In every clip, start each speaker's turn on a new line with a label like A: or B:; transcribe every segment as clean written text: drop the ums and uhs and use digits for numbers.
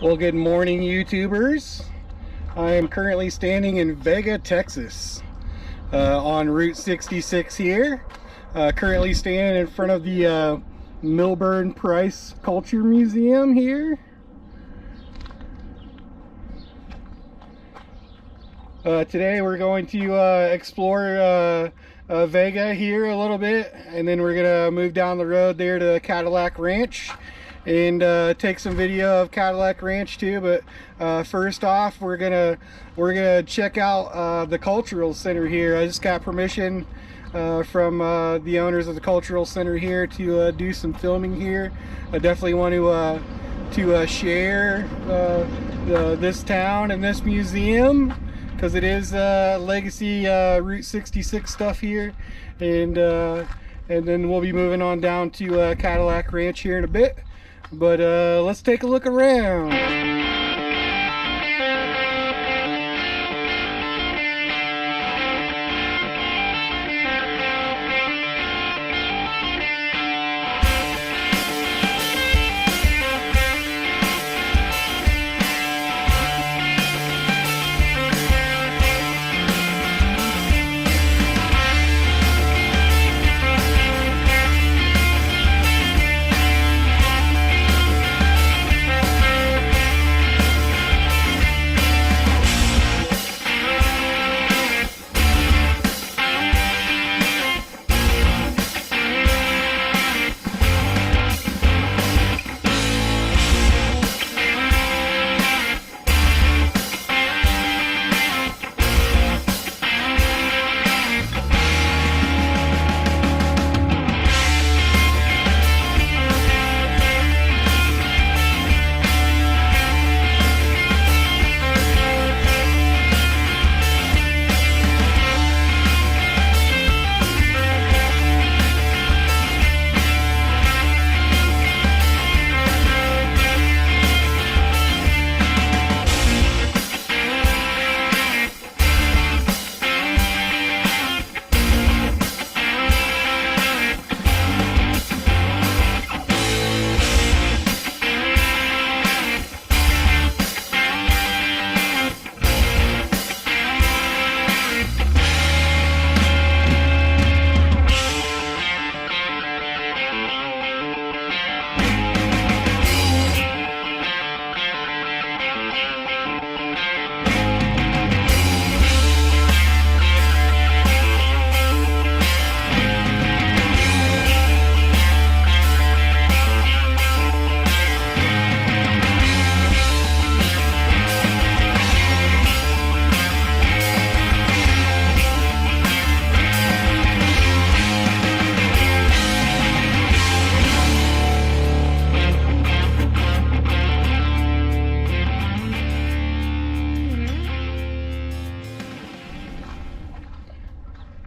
A: Well, good morning, YouTubers. I am currently standing in Vega, Texas, on Route 66 here. Currently standing in front of the Milburn-Price Culture Museum here. Today we're going to explore Vega here a little bit, and then we're gonna move down the road there to Cadillac Ranch and take some video of Cadillac Ranch too. But first off, we're gonna check out the cultural center here. I just got permission from the owners of the cultural center here to do some filming here. I definitely want to share this town and this museum, because it is legacy Route 66 stuff here, and then we'll be moving on down to Cadillac Ranch here in a bit. But let's take a look around.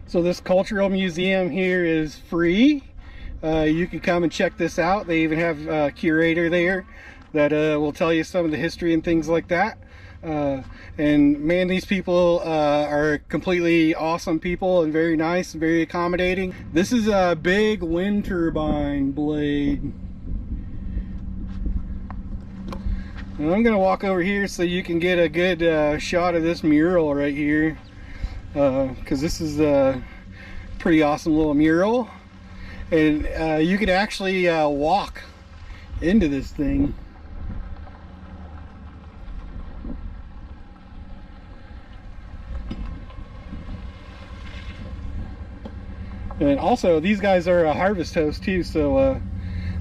A: So this cultural museum here is free. You can come and check this out. They even have a curator there that will tell you some of the history and things like that. And man, these people are completely awesome people and very nice and very accommodating. This is a big wind turbine blade. And I'm gonna walk over here so you can get a good shot of this mural right here. Because this is a pretty awesome little mural, and you could actually walk into this thing. And also, these guys are a Harvest Host too, so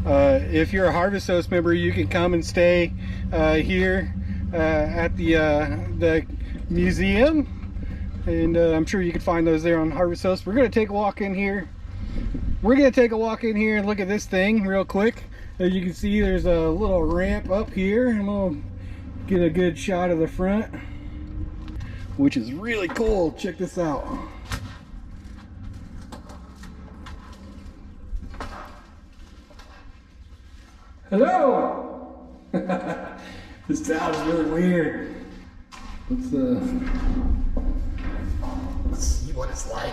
A: if you're a Harvest Host member, you can come and stay here at the museum. And I'm sure you can find those there on Harvest Host. We're going to take a walk in here. We're going to take a walk in here and look at this thing real quick. As you can see, there's a little ramp up here, and we'll get a good shot of the front, which is really cool. Check this out. Hello! This sounds really weird. Let's see what it's like.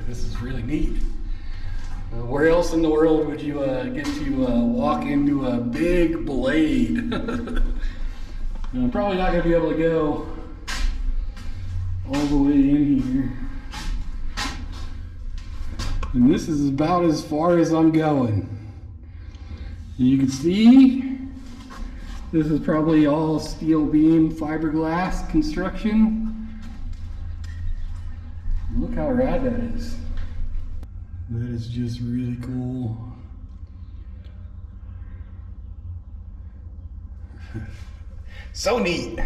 A: This is really neat. Where else in the world would you get to walk into a big blade? I'm probably not going to be able to go all the way in here. And this is about as far as I'm going. You can see this is probably all steel beam fiberglass construction. Look how rad that is. That is just really cool. So neat.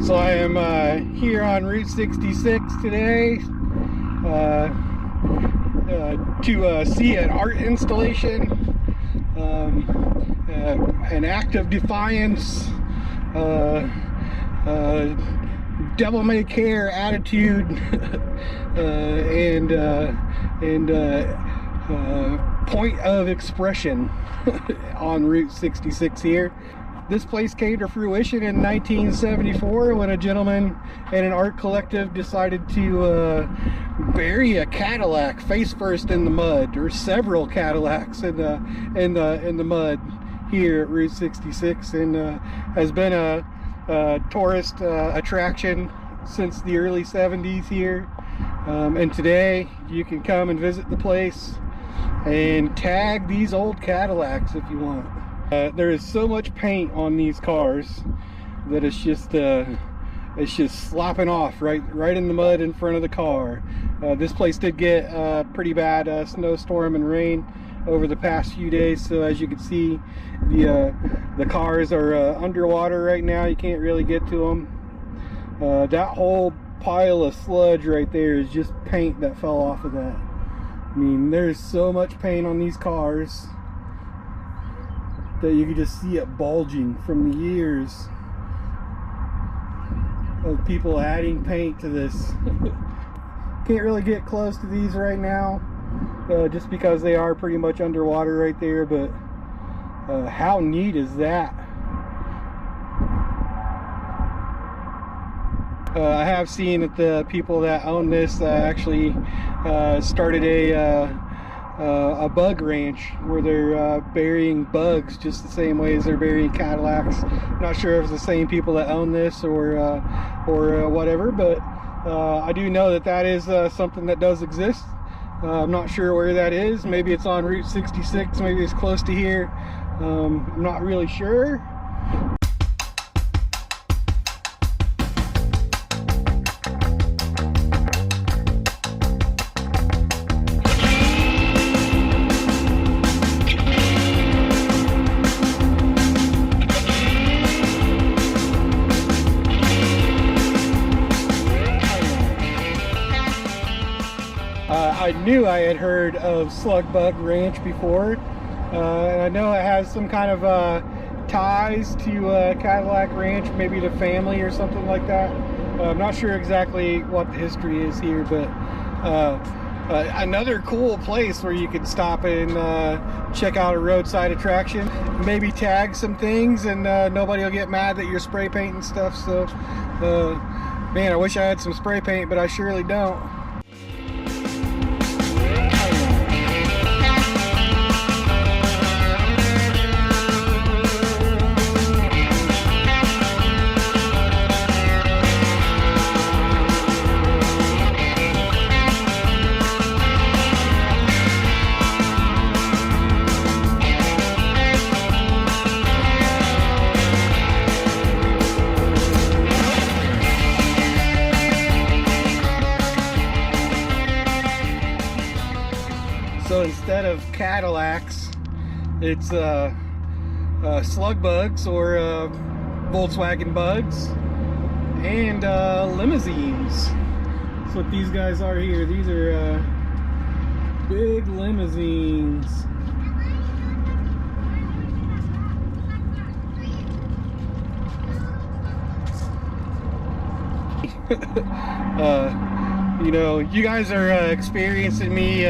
A: So I am here on Route 66 today to see an art installation, an act of defiance, devil may care attitude, and point of expression on Route 66 here. This place came to fruition in 1974 when a gentleman and an art collective decided to bury a Cadillac face first in the mud, or several Cadillacs in the mud here at Route 66, and has been a tourist attraction since the early 70s here. And today you can come and visit the place and tag these old Cadillacs if you want. There is so much paint on these cars that it's just slopping off right in the mud in front of the car. This place did get a pretty bad snowstorm and rain over the past few days, so as you can see, the cars are underwater right now. You can't really get to them. That whole pile of sludge right there is just paint that fell off of that. I mean, there's so much paint on these cars that you can just see it bulging from the years of people adding paint to this. Can't really get close to these right now, just because they are pretty much underwater right there, but how neat is that? I have seen that the people that own this actually started a bug ranch where they're burying bugs just the same way as they're burying Cadillacs. Not sure if it's the same people that own this or whatever, but I do know that that is something that does exist. I'm not sure where that is. Maybe it's on Route 66, maybe it's close to here. I'm not really sure. I knew I had heard of Slug Bug Ranch before, and I know it has some kind of ties to Cadillac Ranch, maybe the family or something like that. I'm not sure exactly what the history is here, but another cool place where you could stop and check out a roadside attraction, maybe tag some things, and nobody will get mad that you're spray painting stuff. So man, I wish I had some spray paint, but I surely don't. So instead of Cadillacs, it's Slug Bugs or Volkswagen Bugs and limousines. That's what these guys are here. These are big limousines. You know, you guys are experiencing me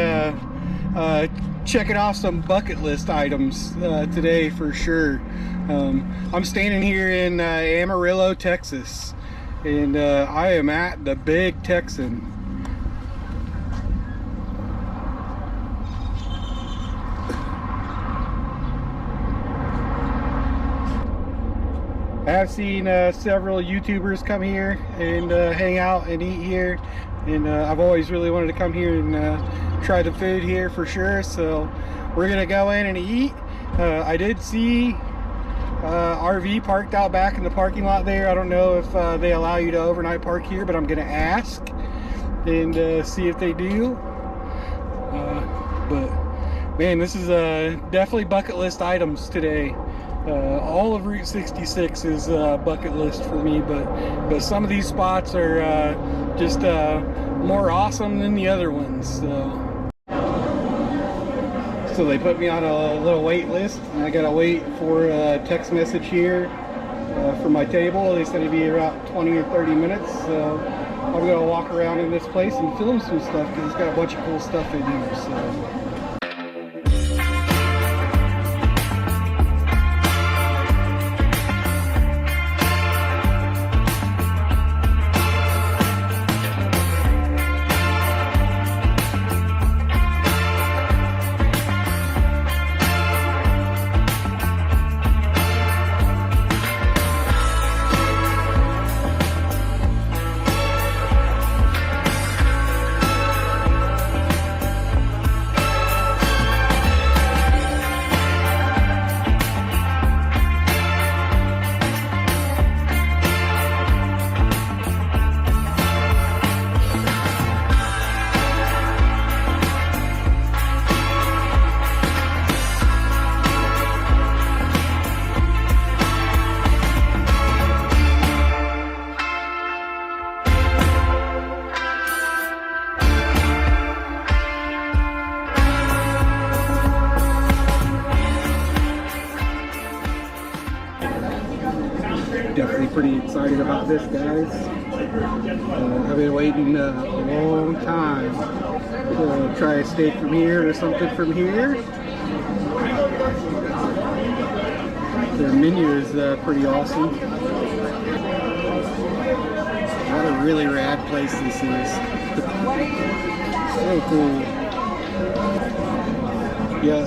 A: checking off some bucket list items today for sure. I'm standing here in Amarillo, Texas, and I am at the Big Texan. I've seen several YouTubers come here and hang out and eat here, and I've always really wanted to come here and try the food here for sure. So we're gonna go in and eat. I did see RV parked out back in the parking lot there. I don't know if they allow you to overnight park here, but I'm gonna ask and see if they do. But man, this is definitely bucket list items today. All of Route 66 is bucket list for me, but some of these spots are just more awesome than the other ones. So they put me on a little wait list, and I gotta wait for a text message here for my table. They said it'd be about 20 or 30 minutes, so I'm gonna walk around in this place and film some stuff because it's got a bunch of cool stuff in here. So. Definitely pretty excited about this, guys. I've been waiting a long time to try a steak from here or something from here. Their menu is pretty awesome. What a really rad place this is. So cool. Yeah.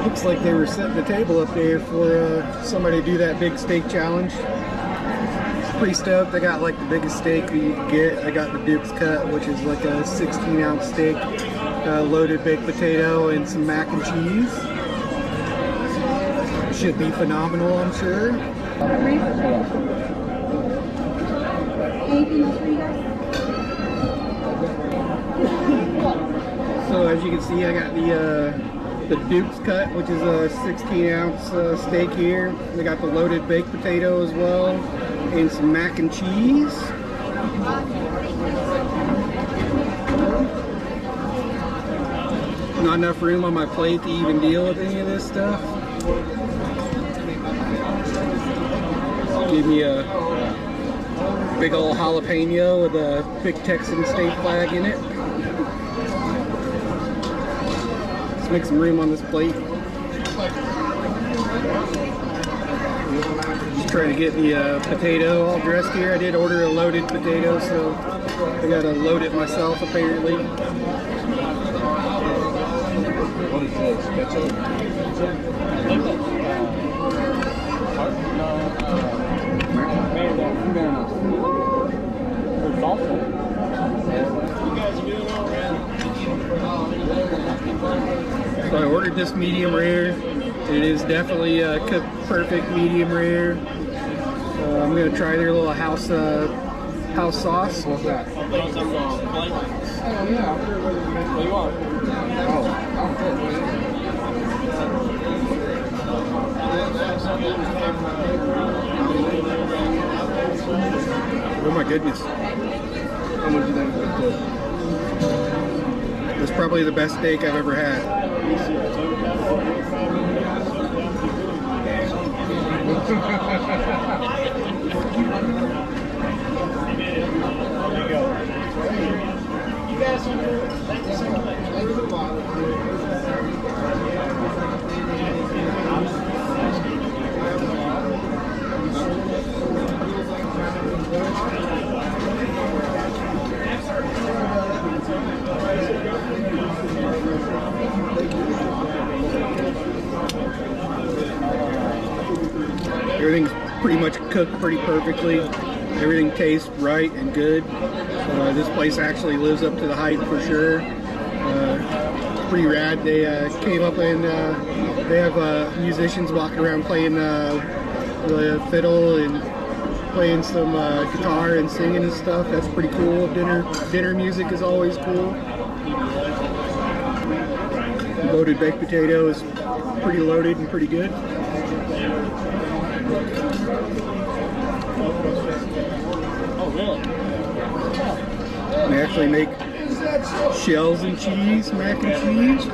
A: Looks like they were setting the table up there for somebody to do that big steak challenge. Pretty stoked. I got like the biggest steak that you can get. I got the Duke's cut, which is like a 16-ounce steak, loaded baked potato, and some mac and cheese. Should be phenomenal, I'm sure. So as you can see, I got the Duke's cut, which is a 16-ounce steak here. We got the loaded baked potato as well, and some mac and cheese. Not enough room on my plate to even deal with any of this stuff. Give me a big old jalapeno with a Big Texan Steak flag in it. Let's make some room on this plate. Just trying to get the potato all dressed here. I did order a loaded potato, so I gotta load it myself apparently.
B: What is this? Ketchup?
A: So I ordered this medium rare. It is definitely cooked perfect medium rare. I'm gonna try their little house sauce.
B: What's that? Oh, yeah. What do you want?
A: Oh my goodness.
B: How much do you think it's
A: It's probably the best steak I've ever had. Everything's pretty much cooked pretty perfectly. Everything tastes right and good. This place actually lives up to the hype for sure. Pretty rad. They came up and they have musicians walking around playing the fiddle and playing some guitar and singing and stuff. That's pretty cool. Dinner music is always cool. The loaded baked potato is pretty loaded and pretty good.
B: Oh, really?
A: They actually make shells and cheese, mac and cheese.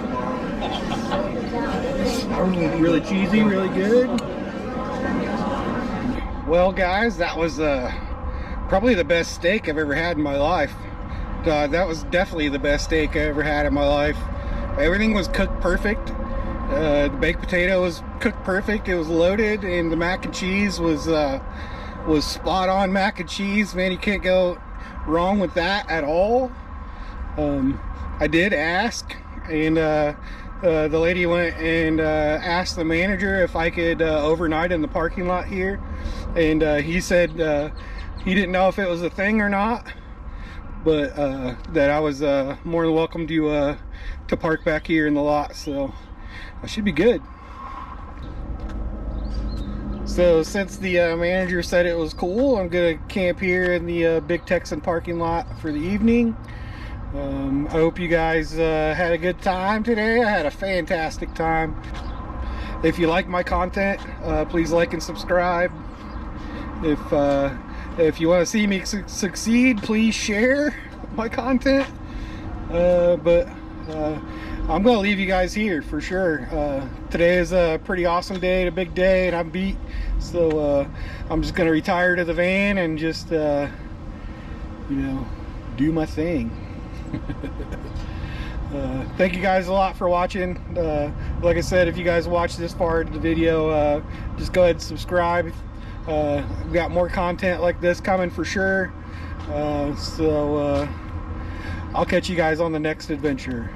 A: Really cheesy, really good. Well, guys, that was probably the best steak I've ever had in my life. That was definitely the best steak I ever had in my life. Everything was cooked perfect. The baked potato was cooked perfect. It was loaded, and the mac and cheese was spot on mac and cheese. Man, you can't go wrong with that at all. I did ask, and the lady went and asked the manager if I could overnight in the parking lot here, and he said he didn't know if it was a thing or not, but that I was more than welcome to park back here in the lot, so I should be good. So since the manager said it was cool, I'm gonna camp here in the Big Texan parking lot for the evening. I hope you guys had a good time today. I had a fantastic time. If you like my content, please like and subscribe. If you want to see me succeed, please share my content. But I'm gonna leave you guys here for sure. Today is a pretty awesome day, a big day, and I'm beat, so I'm just gonna retire to the van and just you know, do my thing. Thank you guys a lot for watching. Like I said, if you guys watch this far into the video, just go ahead and subscribe. We've got more content like this coming for sure, so I'll catch you guys on the next adventure.